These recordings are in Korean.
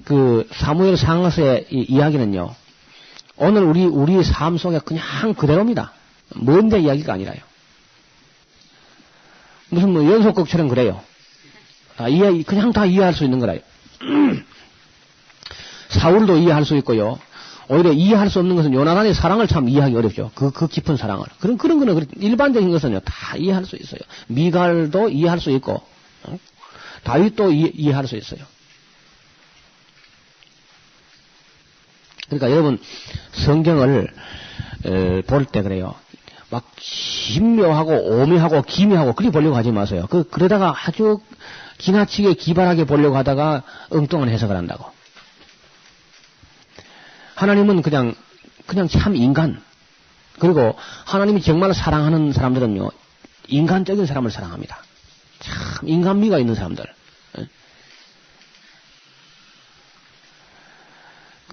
그 사무엘 상서의 이야기는요. 오늘 우리 삶 속에 그냥 그대로입니다. 먼데 이야기가 아니라요. 무슨 뭐 연속극처럼 그래요. 그냥 다 이해할 수 있는 거라요. 사울도 이해할 수 있고요. 오히려 이해할 수 없는 것은 요나단의 사랑을 참 이해하기 어렵죠. 그 깊은 사랑을. 그런 거는 일반적인 것은요, 다 이해할 수 있어요. 미갈도 이해할 수 있고, 다윗도 이해할 수 있어요. 그러니까 여러분, 성경을, 볼 때 그래요. 막, 신묘하고, 오묘하고, 기묘하고, 그리 보려고 하지 마세요. 그러다가 아주 지나치게 기발하게 보려고 하다가 엉뚱한 해석을 한다고. 하나님은 그냥 참 인간. 그리고 하나님이 정말 사랑하는 사람들은요, 인간적인 사람을 사랑합니다. 참 인간미가 있는 사람들.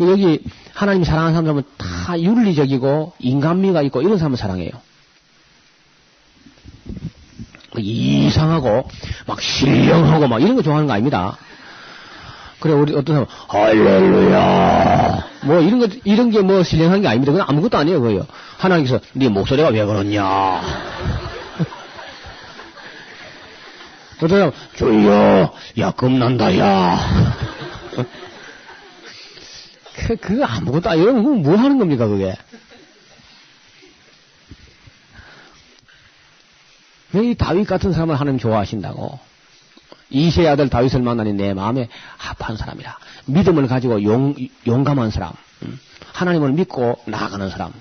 여기 하나님이 사랑하는 사람들은 다 윤리적이고 인간미가 있고 이런 사람을 사랑해요. 이상하고 막 신령하고 막 이런 거 좋아하는 거 아닙니다. 그래, 우리 어떤 사람, 할렐루야! 뭐, 이런 게 뭐, 신령한 게 아닙니다. 그건 아무것도 아니에요, 그거요. 하나님께서, 네 목소리가 왜 그렇냐? 어떤 사람, 주여! 야, 겁난다, 야! 그거 아무것도 아니에요. 뭐 하는 겁니까, 그게? 왜 이 다윗 같은 사람을 하나님 좋아하신다고? 이세의 아들 다윗을 만나니 내 마음에 합한 사람이라. 믿음을 가지고 용감한 사람. 하나님을 믿고 나아가는 사람.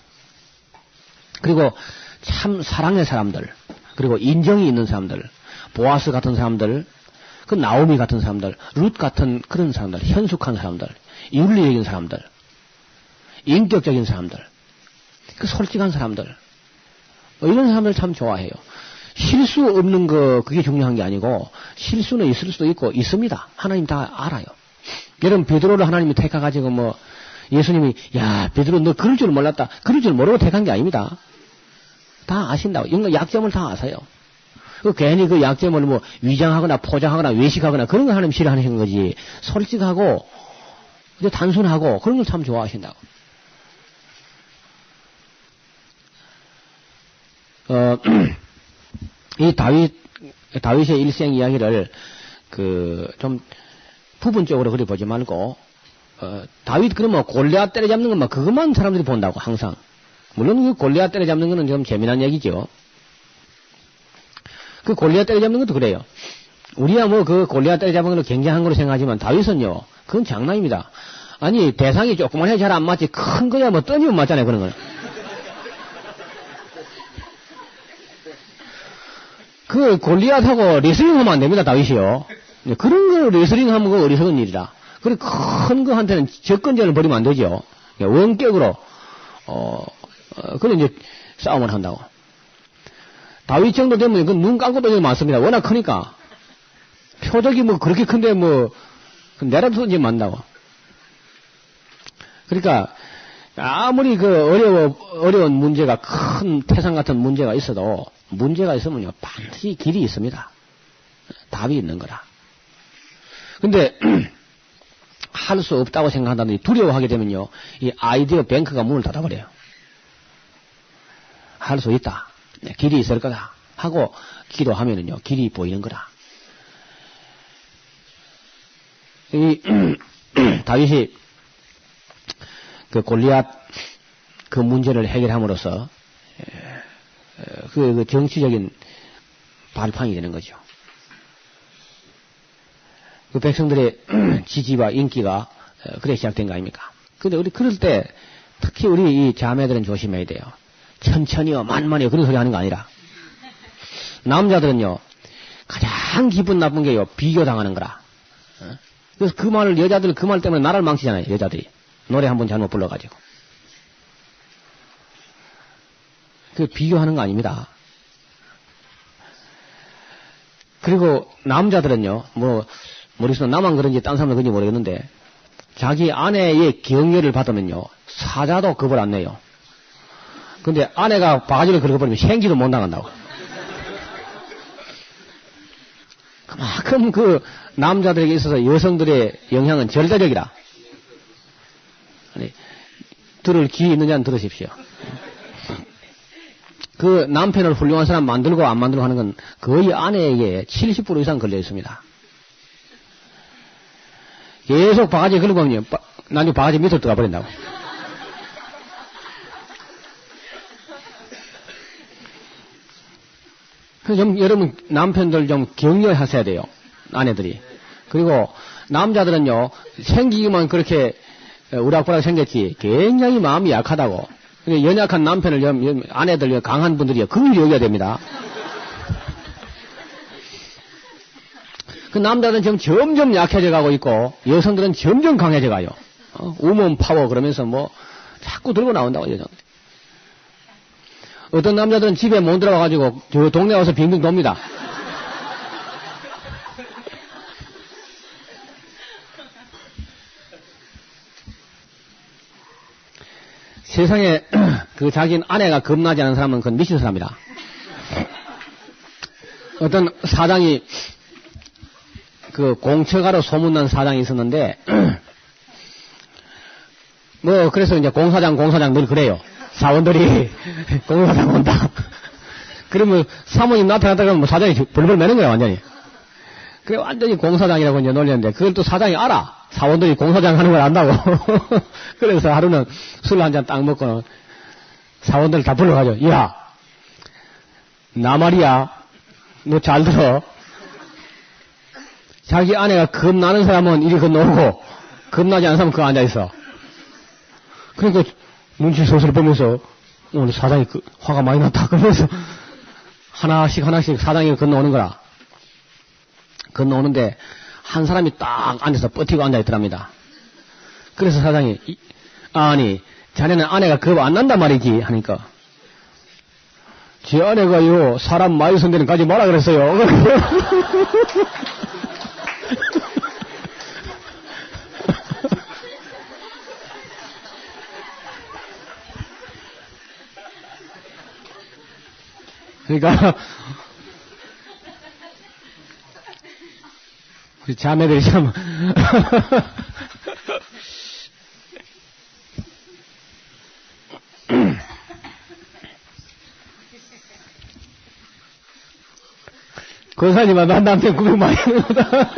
그리고 참 사랑의 사람들. 그리고 인정이 있는 사람들. 보아스 같은 사람들. 그 나오미 같은 사람들. 룻 같은 그런 사람들. 현숙한 사람들. 윤리적인 사람들. 인격적인 사람들. 그 솔직한 사람들. 이런 사람들 참 좋아해요. 실수 없는 그게 중요한 게 아니고, 실수는 있을 수도 있고, 있습니다. 하나님 다 알아요. 여러분, 베드로를 하나님이 택해가지고 예수님이, 야, 베드로 너 그럴 줄 몰랐다. 그럴 줄 모르고 택한 게 아닙니다. 다 아신다고. 이런 약점을 다 아세요. 괜히 그 약점을 위장하거나 포장하거나 외식하거나 그런 거 하나님 싫어하시는 거지. 솔직하고, 단순하고, 그런 걸 참 좋아하신다고. 이 다윗의 일생 이야기를, 좀, 부분적으로 그리 보지 말고, 다윗 그러면 골리앗 때려잡는 것만, 그것만 사람들이 본다고, 항상. 물론 그 골리앗 때려잡는 거는 좀 재미난 얘기죠. 그 골리앗 때려잡는 것도 그래요. 우리야 그 골리앗 때려잡는 걸로 굉장한 걸로 생각하지만, 다윗은요, 그건 장난입니다. 아니, 대상이 조그만 해 잘 안 맞지, 큰 거야 떠니면 맞잖아요, 그런 거는. 그 골리앗하고 레슬링 하면 안 됩니다, 다윗이요. 그런 거 레슬링 하면 그 어리석은 일이라. 그래 큰 거한테는 접근전을 벌이면 안 되죠. 원격으로 그래 이제 싸움을 한다고. 다윗 정도 되면 그 눈 감고도 되게 많습니다. 워낙 크니까. 표적이 그렇게 큰데 내라도 이제 만다고. 그러니까 아무리 어려운 문제가 큰 태산 같은 문제가 있어도 문제가 있으면요, 반드시 길이 있습니다. 답이 있는 거라. 근데, 할 수 없다고 생각한다든지 두려워하게 되면요, 이 아이디어 뱅크가 문을 닫아버려요. 할 수 있다. 길이 있을 거다. 하고, 기도하면은요, 길이 보이는 거라. 다윗이, 골리앗, 그 문제를 해결함으로써, 그 정치적인 발판이 되는 거죠. 그 백성들의 지지와 인기가 그래 시작된 거 아닙니까? 근데 우리 그럴 때 특히 우리 이 자매들은 조심해야 돼요. 천천히요, 만만히요, 그런 소리 하는 거 아니라. 남자들은요, 가장 기분 나쁜 게요, 비교당하는 거라. 그래서 여자들 그 말 때문에 나라를 망치잖아요, 여자들이. 노래 한번 잘못 불러가지고. 그 비교하는 거 아닙니다. 그리고 남자들은요, 머릿속에 나만 그런지 딴 사람도 그런지 모르겠는데, 자기 아내의 경계를 받으면요, 사자도 겁을 안 내요. 근데 아내가 바가지를 긁어버리면 생기도 못 나간다고. 그만큼 그 남자들에게 있어서 여성들의 영향은 절대적이라. 아니, 들을 귀 있느냐는 들으십시오. 그 남편을 훌륭한 사람 만들고 안 만들고 하는 건 거의 아내에게 70% 이상 걸려 있습니다. 계속 바가지 걸고 하면 나중에 바가지 밑으로 들어가 버린다고. 좀 여러분 남편들 좀 격려하셔야 돼요. 아내들이. 그리고 남자들은요 생기기만 그렇게 우락부락 생겼지 굉장히 마음이 약하다고. 연약한 남편을 아내들 강한 분들이 긍휼히 여겨야 됩니다. 그 남자들은 지금 점점 약해져 가고 있고 여성들은 점점 강해져 가요. 우먼 파워 그러면서 뭐 자꾸 들고 나온다고 여성들이. 어떤 남자들은 집에 못 들어가가지고 저 동네 와서 빙빙 돕니다. 세상에 그 자기는 아내가 겁나지 않은 사람은 그건 미친 사람이다. 어떤 사장이 그 공처가로 소문난 사장이 있었는데 뭐 그래서 이제 공사장 늘 그래요. 사원들이 공사장 온다. 그러면 사모님 나타났다 그러면 뭐 사장이 벌벌 매는 거야 완전히. 그래 완전히 공사장이라고 이제 놀렸는데 그걸 또 사장이 알아. 사원들이 공사장 하는 걸 안다고. 그래서 하루는 술 한 잔 딱 먹고는 사원들 다 불러가지고 야, 나 말이야. 너 잘 들어. 자기 아내가 겁나는 사람은 이리 건너오고 겁나지 않은 사람은 그거 앉아있어. 그러니까 눈치 소설 보면서 오늘 사장이 화가 많이 났다 그러면서 하나씩 사장이 건너오는 거라. 건너오는데 한 사람이 딱 앉아서 버티고 앉아있더랍니다. 그래서 사장이 아니 자네는 아내가 겁 안 난단 말이지 하니까 제 아내가요 사람 많이 손 데는 가지 마라 그랬어요. 그러니까 우리 자매들이 참 권사님아 난 남편 구경 많이 하는 거다.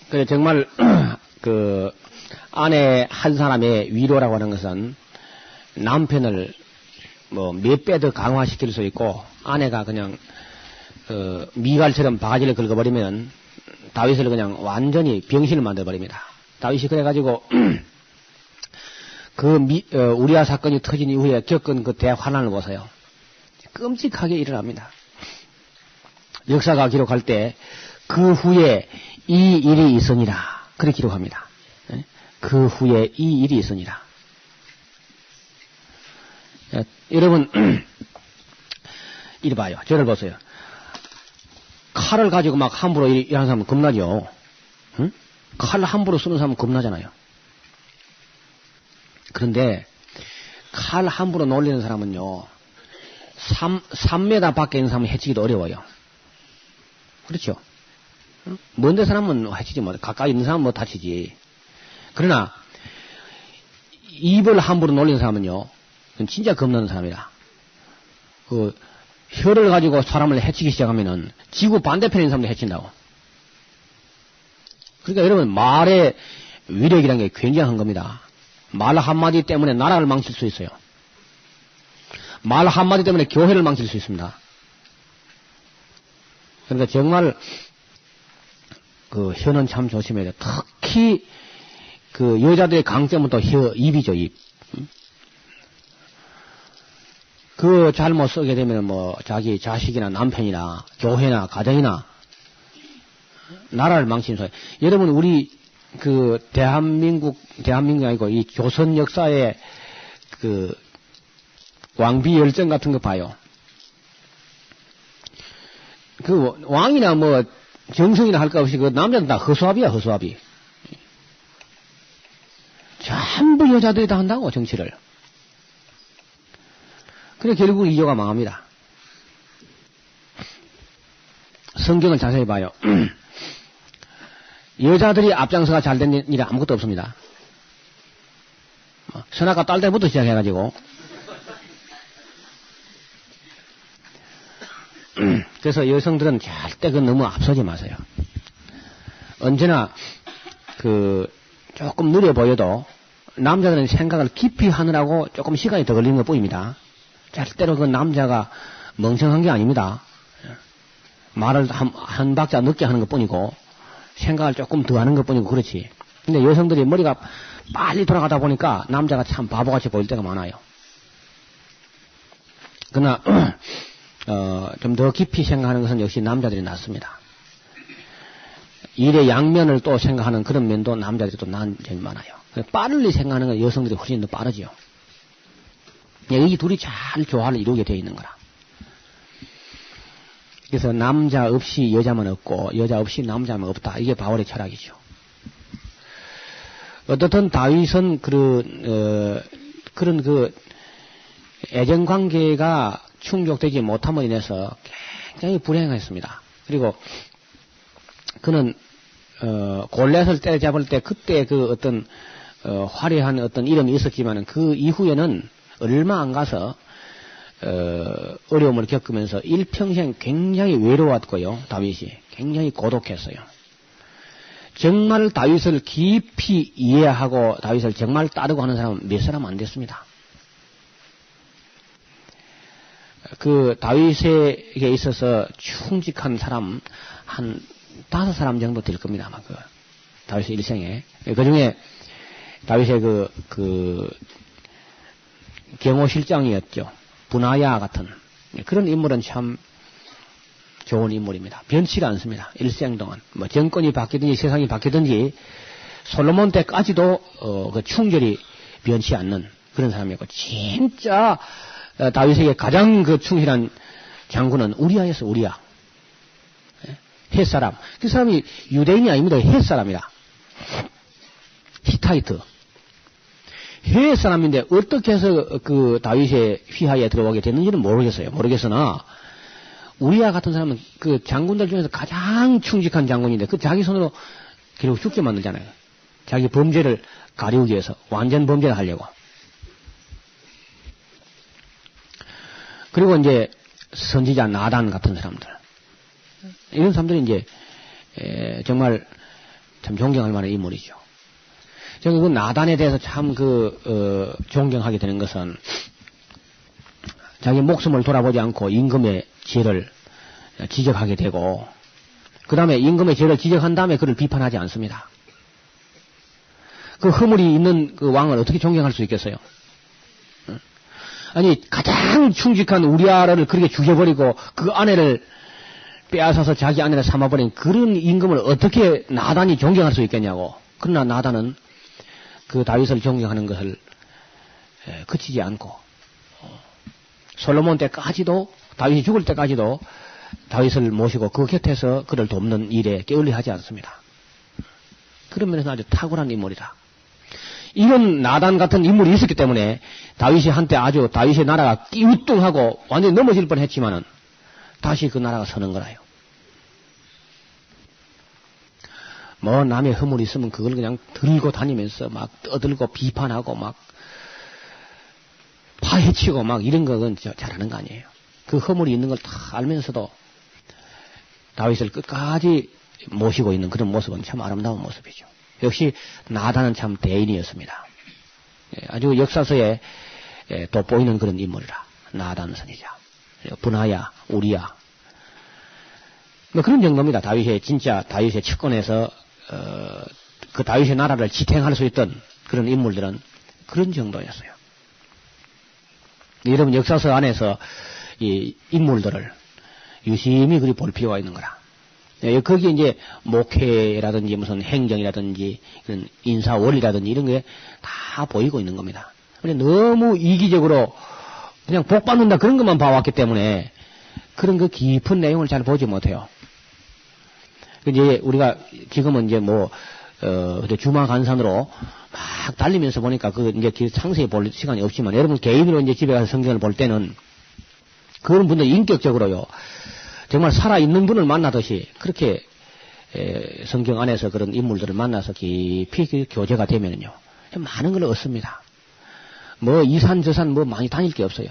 그래 정말 그 아내 한 사람의 위로라고 하는 것은 남편을 뭐 몇 배 더 강화시킬 수 있고 아내가 그냥 미갈처럼 바가지를 긁어버리면 다윗을 그냥 완전히 병신을 만들어버립니다. 다윗이 그래가지고 우리아 사건이 터진 이후에 겪은 그 대환란을 보세요. 끔찍하게 일어납니다. 역사가 기록할 때 그 후에 이 일이 있으니라 그렇게 기록합니다. 그 후에 이 일이 있으니라. 여러분 이리 봐요. 저를 보세요. 칼을 가지고 막 함부로 일하는 사람은 겁나죠. 응? 칼을 함부로 쓰는 사람은 겁나잖아요. 그런데 칼 함부로 놀리는 사람은요 3m 밖에 있는 사람은 해치기도 어려워요. 그렇죠? 응? 먼데 사람은 해치지 뭐 가까이 있는 사람은 뭐 다치지. 그러나 입을 함부로 놀리는 사람은요 그건 진짜 겁나는 사람이라. 그 혀를 가지고 사람을 해치기 시작하면은 지구 반대편에 있는 사람도 해친다고. 그러니까 여러분 말의 위력이라는 게 굉장한 겁니다. 말 한마디 때문에 나라를 망칠 수 있어요. 말 한마디 때문에 교회를 망칠 수 있습니다. 그러니까 정말 그 혀는 참 조심해야 돼요. 특히 그 여자들의 강점은 또 입이죠, 입. 그 잘못 쓰게 되면 뭐 자기 자식이나 남편이나 교회나 가정이나 나라를 망치는 소리. 여러분 우리 그 대한민국이 아니고 이 조선 역사의 그 왕비 열전 같은 거 봐요. 그 왕이나 뭐 정승이나 할 거 없이 그 남자는 다 허수아비야, 허수아비. 전부 여자들이 다 한다고 정치를. 그래 결국 이조가 망합니다. 성경을 자세히 봐요. 여자들이 앞장서가 잘 된 일이 아무것도 없습니다. 선악과 딸 때부터 시작해가지고. 그래서 여성들은 절대 너무 앞서지 마세요. 언제나 조금 느려 보여도 남자들은 생각을 깊이 하느라고 조금 시간이 더 걸리는 것 뿐입니다. 절대로 그 남자가 멍청한 게 아닙니다. 말을 한 박자 늦게 하는 것 뿐이고 생각을 조금 더 하는 것 뿐이고 그렇지. 근데 여성들이 머리가 빨리 돌아가다 보니까 남자가 참 바보같이 보일 때가 많아요. 그러나 좀 더 깊이 생각하는 것은 역시 남자들이 낫습니다. 일의 양면을 또 생각하는 그런 면도 남자들이 또 나은 점이 많아요. 빠르게 생각하는 건 여성들이 훨씬 더 빠르지요. 이 둘이 잘 조화를 이루게 되어 있는 거라. 그래서 남자 없이 여자만 없고 여자 없이 남자만 없다. 이게 바울의 철학이죠. 어떻든 다윗은 그런 애정관계가 충족되지 못함으로 인해서 굉장히 불행했습니다. 그리고 그는 골리앗을 때려잡을 때 그때 그 어떤 화려한 어떤 이름이 있었지만은 그 이후에는 얼마 안 가서 어려움을 겪으면서 일평생 굉장히 외로웠고요. 다윗이 굉장히 고독했어요. 정말 다윗을 깊이 이해하고 다윗을 정말 따르고 하는 사람은 몇 사람 안 됐습니다. 그 다윗에게 있어서 충직한 사람 한 5사람 정도 될 겁니다. 아마 다윗의 일생에. 그 중에 다윗의 경호실장이었죠. 분하야 같은 그런 인물은 참 좋은 인물입니다. 변치가 않습니다. 일생 동안 뭐 정권이 바뀌든지 세상이 바뀌든지 솔로몬 때까지도 그 충절이 변치 않는 그런 사람이었고 진짜 다윗에게 가장 그 충실한 장군은 우리아였어. 우리아. 헷사람. 그 사람이 유대인이 아닙니다. 헷사람이다. 히타이트. 헷사람인데 어떻게 해서 그 다윗의 휘하에 들어가게 됐는지는 모르겠어요. 모르겠으나 우리아 같은 사람은 그 장군들 중에서 가장 충직한 장군인데 그 자기 손으로 결국 죽게 만들잖아요. 자기 범죄를 가리우기 위해서 완전 범죄를 하려고. 그리고 이제 선지자 나단 같은 사람들. 이런 사람들이 이제 정말 참 존경할 만한 인물이죠. 저는 그 나단에 대해서 참 존경하게 되는 것은 자기 목숨을 돌아보지 않고 임금의 죄를 지적하게 되고 그 다음에 임금의 죄를 지적한 다음에 그를 비판하지 않습니다. 그 허물이 있는 그 왕을 어떻게 존경할 수 있겠어요? 아니 가장 충직한 우리아를 그렇게 죽여버리고 그 아내를 빼앗아서 자기 아내를 삼아버린 그런 임금을 어떻게 나단이 존경할 수 있겠냐고. 그러나 나단은 그 다윗을 존경하는 것을 그치지 않고 솔로몬 때까지도 다윗이 죽을 때까지도 다윗을 모시고 그 곁에서 그를 돕는 일에 게을리하지 않습니다. 그런 면에서 아주 탁월한 인물이다. 이런 나단 같은 인물이 있었기 때문에 다윗이 한때 아주 다윗의 나라가 띠우뚱하고 완전히 넘어질 뻔했지만은 다시 그 나라가 서는 거라요. 뭐 남의 허물이 있으면 그걸 그냥 들고 다니면서 막 떠들고 비판하고 막 파헤치고 막 이런 거는 잘하는 거 아니에요. 그 허물이 있는 걸 다 알면서도 다윗을 끝까지 모시고 있는 그런 모습은 참 아름다운 모습이죠. 역시 나단은 참 대인이었습니다. 아주 역사서에 돋보이는 그런 인물이라. 나단 선지자, 분하야, 우리야. 뭐 그런 정도입니다. 진짜 다윗의 측근에서 그 다윗의 나라를 지탱할 수 있던 그런 인물들은 그런 정도였어요. 여러분 역사서 안에서 이 인물들을 유심히 그리 볼 필요가 있는 거라. 거기에 이제 목회라든지 무슨 행정이라든지 그런 인사원이라든지 이런 게 다 보이고 있는 겁니다. 근데 너무 이기적으로 그냥 복 받는다 그런 것만 봐왔기 때문에 그런 그 깊은 내용을 잘 보지 못해요. 이제 우리가 지금은 이제 주마간산으로 막 달리면서 보니까 이제 상세히 볼 시간이 없지만 여러분 개인으로 이제 집에 가서 성경을 볼 때는 그런 분들 인격적으로요. 정말 살아있는 분을 만나듯이 그렇게 성경 안에서 그런 인물들을 만나서 깊이 교제가 되면요 많은 걸 얻습니다. 뭐 이산저산 뭐 많이 다닐 게 없어요.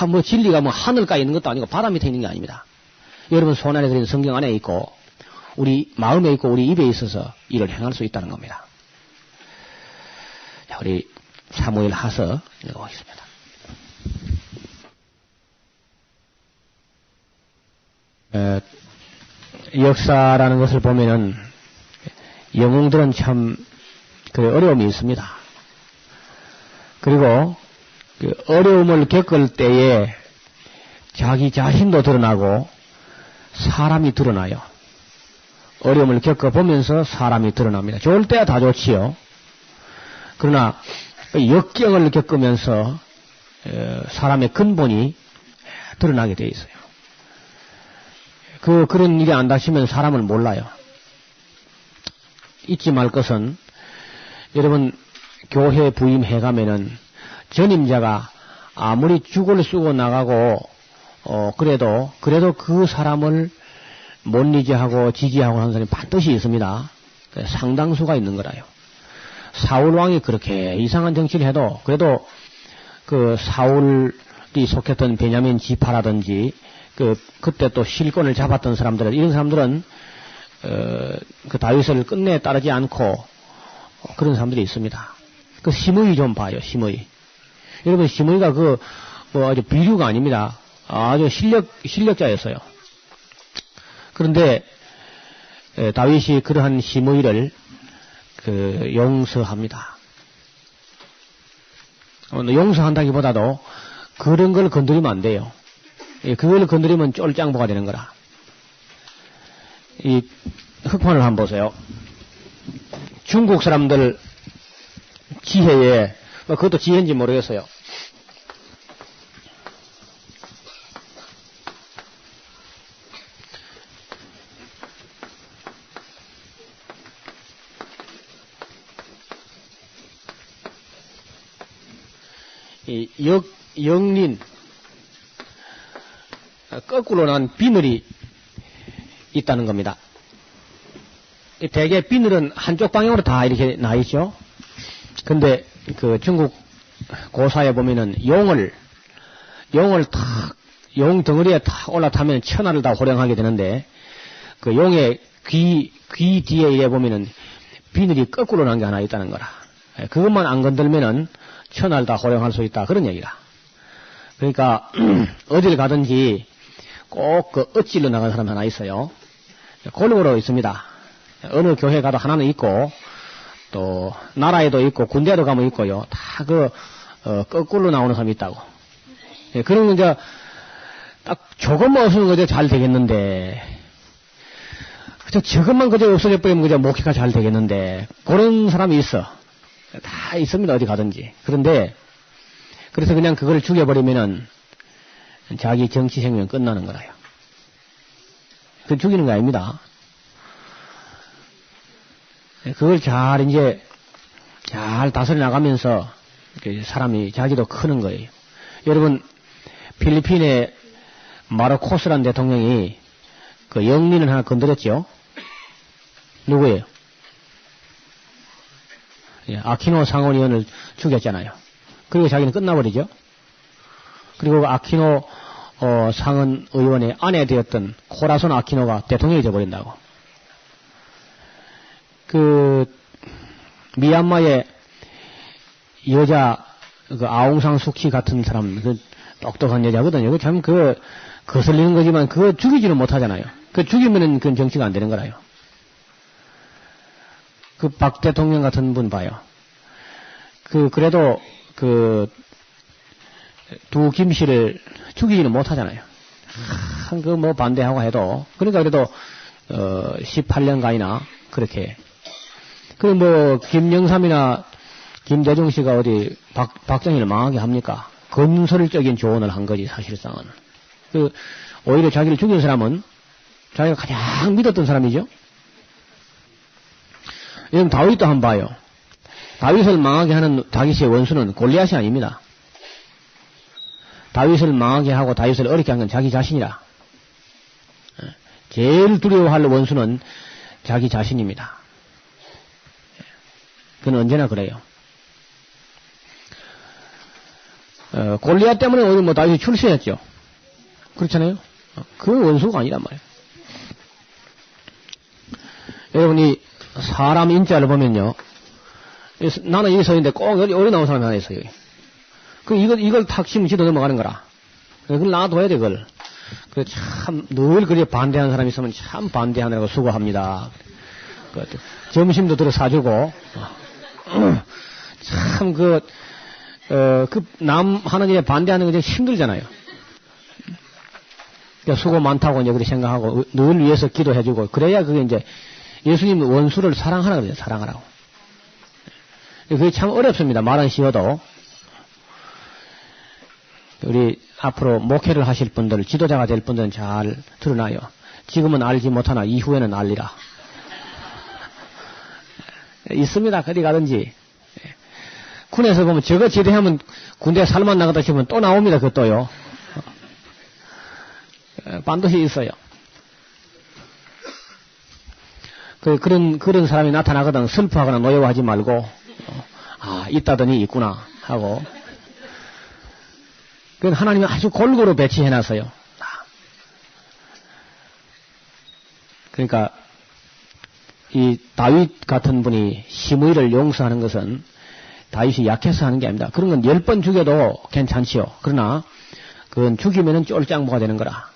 뭐 진리가 뭐 하늘가에 있는 것도 아니고 바다 밑에 있는 게 아닙니다. 여러분 손 안에 들어있는 성경 안에 있고 우리 마음에 있고 우리 입에 있어서 이를 행할 수 있다는 겁니다. 자, 우리 사무엘 하서 읽어보겠습니다. 역사라는 것을 보면은 영웅들은 참 그 어려움이 있습니다. 그리고 그 어려움을 겪을 때에 자기 자신도 드러나고 사람이 드러나요. 어려움을 겪어보면서 사람이 드러납니다. 좋을 때야 다 좋지요. 그러나 역경을 겪으면서 사람의 근본이 드러나게 돼 있어요. 그런 일이 안 닥치면 사람을 몰라요. 잊지 말 것은 여러분 교회 부임해 가면은 전임자가 아무리 죽을 쓰고 나가고 그래도 그 사람을 못 리지하고 지지하고 하는 사람이 반드시 있습니다. 상당수가 있는 거라요. 사울 왕이 그렇게 이상한 정치를 해도 그래도 그 사울이 속했던 베냐민 지파라든지 그때 또 실권을 잡았던 사람들 이런 사람들은 그 다윗을 끝내 따르지 않고 그런 사람들이 있습니다. 그 심의 좀 봐요. 심의. 여러분 심의가 뭐 아주 비류가 아닙니다. 아주 실력자였어요. 그런데 다윗이 그러한 심의를 용서합니다. 용서한다기보다도 그런 걸 건드리면 안 돼요. 그걸 건드리면 쫄짱보가 되는 거라. 이 흑판을 한번 보세요. 중국 사람들 지혜에 그것도 지혜인지 모르겠어요. 이 영린 거꾸로 난 비늘이 있다는 겁니다. 대개 비늘은 한쪽 방향으로 다 이렇게 나 있죠. 근데 그 중국 고사에 보면은 용을 용 덩어리에 탁 올라타면 천하를 다 호령하게 되는데 그 용의 귀 뒤에 이래 보면은 비늘이 거꾸로 난 게 하나 있다는 거라. 그것만 안 건들면은 천하를 다 호령할 수 있다 그런 얘기라. 그러니까 어딜 가든지 꼭 그 어찔러 나간 사람 하나 있어요. 골목으로 있습니다. 어느 교회 가도 하나는 있고 또 나라에도 있고 군대에도 가면 있고요. 다 거꾸로 나오는 사람이 있다고. 그런 이제 딱 조금만 없으면 그저 잘 되겠는데 저것만 그저 없어져 버리면 그저 목회가 잘 되겠는데 그런 사람이 있어. 다 있습니다. 어디 가든지. 그런데 그래서 그냥 그걸 죽여버리면은 자기 정치 생명 끝나는 거라요. 그 죽이는 거 아닙니다. 그걸 잘 다스려 나가면서 사람이 자기도 크는 거예요. 여러분 필리핀의 마르코스라는 대통령이 그 영린을 하나 건드렸죠. 누구예요? 아키노 상원의원을 죽였잖아요. 그리고 자기는 끝나버리죠. 그리고 아키노 상원 의원의 아내 되었던 코라손 아키노가 대통령이 되어버린다고. 미얀마의 여자 아웅상 수키 같은 사람 똑똑한 여자거든요. 참 거슬리는 거지만 그거 죽이지는 못하잖아요. 죽이면은 그건 정치가 안 되는 거라요. 박 대통령 같은 분 봐요. 그래도 두 김씨를 죽이지는 못하잖아요. 뭐 반대하고 해도. 그러니까 그래도 18년간이나 그렇게. 김영삼이나 김대중 씨가 어디 박정희를 망하게 합니까? 건설적인 조언을 한 거지, 사실상은. 오히려 자기를 죽인 사람은 자기가 가장 믿었던 사람이죠. 여러분, 다윗도 한번 봐요. 다윗을 망하게 하는 다윗의 원수는 골리앗이 아닙니다. 다윗을 망하게 하고 다윗을 어렵게 한 건 자기 자신이라. 제일 두려워할 원수는 자기 자신입니다. 그건 언제나 그래요. 골리앗 때문에 오히려 뭐 다윗이 출세했죠. 그렇잖아요. 그건 원수가 아니란 말이에요. 여러분이 사람 인자를 보면요. 나는 여기 서 있는데 꼭 어디 나온 사람이 하나 있어요. 여기. 이걸 탁 치면 지도 넘어가는 거라. 그걸 놔둬야 돼, 그걸. 늘 그렇게 반대하는 사람이 있으면 참 반대하느라고 수고합니다. 점심도 들어 사주고, 참 남 하는 일에 반대하는 게 되게 힘들잖아요. 그러니까 수고 많다고 이제 그렇게 생각하고, 늘 위해서 기도해주고, 그래야 그게 이제 예수님 원수를 사랑하라 그러죠, 사랑하라고. 그게 참 어렵습니다. 말은 쉬워도. 우리 앞으로 목회를 하실 분들, 지도자가 될 분들은 잘 드러나요. 지금은 알지 못하나 이후에는 알리라. 있습니다. 어디 가든지. 군에서 보면 저거 제대하면 군대 살만 나가다 싶으면 또 나옵니다. 그것도요. 반드시 있어요. 그런 사람이 나타나거든 슬퍼하거나 노여워하지 말고, 있다더니 있구나 하고. 그건 하나님이 아주 골고루 배치해놨어요. 그러니까 이 다윗 같은 분이 시므이를 용서하는 것은 다윗이 약해서 하는 게 아닙니다. 그런 건 10번 죽여도 괜찮지요. 그러나 그건 죽이면은 쫄짱보가 되는 거라.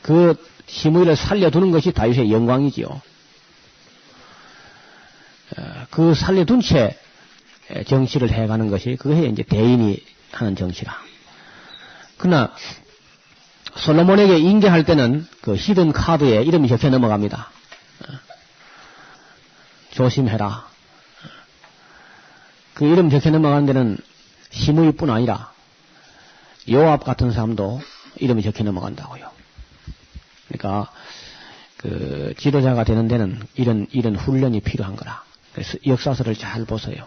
그 시므이를 살려두는 것이 다윗의 영광이지요. 그 살려둔 채 정치를 해가는 것이 그게 이제 대인이 하는 정치라. 그러나 솔로몬에게 인계할 때는 그 히든 카드에 이름이 적혀 넘어갑니다. 조심해라. 그 이름 적혀 넘어가는 데는 시므이뿐 아니라 요압 같은 사람도 이름이 적혀 넘어간다고요. 그러니까 그 지도자가 되는 데는 이런 훈련이 필요한 거라. 그래서 역사서를 잘 보세요.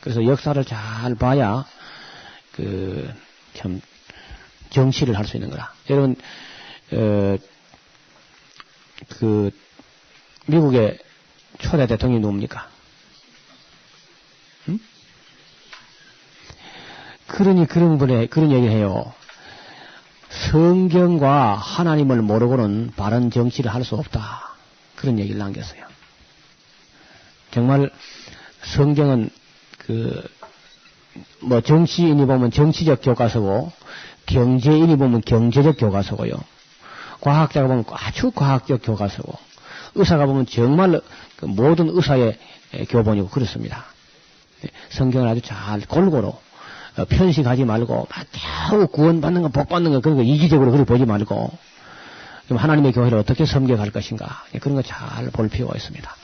그래서 역사를 잘 봐야 참 정치를 할 수 있는 거라. 여러분 미국의 초대 대통령이 누굽니까? 응? 그러니 그런 얘기를 해요. 성경과 하나님을 모르고는 바른 정치를 할 수 없다. 그런 얘기를 남겼어요. 정말 성경은 정치인이 보면 정치적 교과서고, 경제인이 보면 경제적 교과서고요. 과학자가 보면 아주 과학적 교과서고, 의사가 보면 정말 모든 의사의 교본이고 그렇습니다. 성경을 아주 잘 골고루 편식하지 말고 겨우 구원받는 거 복받는 거 그런 거 이기적으로 그렇게 보지 말고 하나님의 교회를 어떻게 섬겨갈 것인가 그런 거 잘 볼 필요가 있습니다.